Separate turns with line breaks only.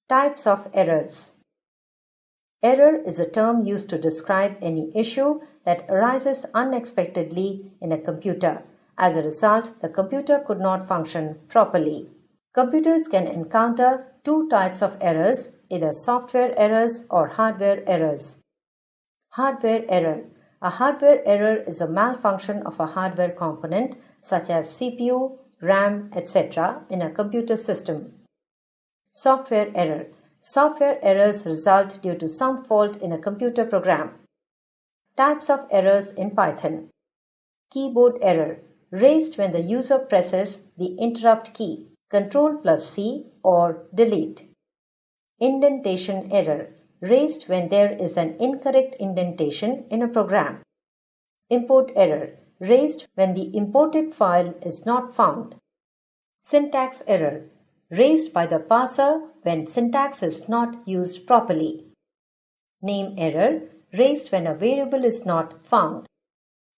Types of errors. Error is a term used to describe any issue that arises unexpectedly in a computer. As a result, the computer could not function properly. Computers can encounter two types of errors, either software errors or hardware errors. Hardware error. A hardware error is a malfunction of a hardware component such as CPU, RAM, etc. in a computer system. Software error. Software errors result due to some fault in a computer program. Types of errors in Python. Keyboard error. Raised when the user presses the interrupt key, Ctrl+C or delete. Indentation error. Raised when there is an incorrect indentation in a program. Import error. Raised when the imported file is not found. Syntax error. Raised by the parser when syntax is not used properly. Name error. Raised when a variable is not found.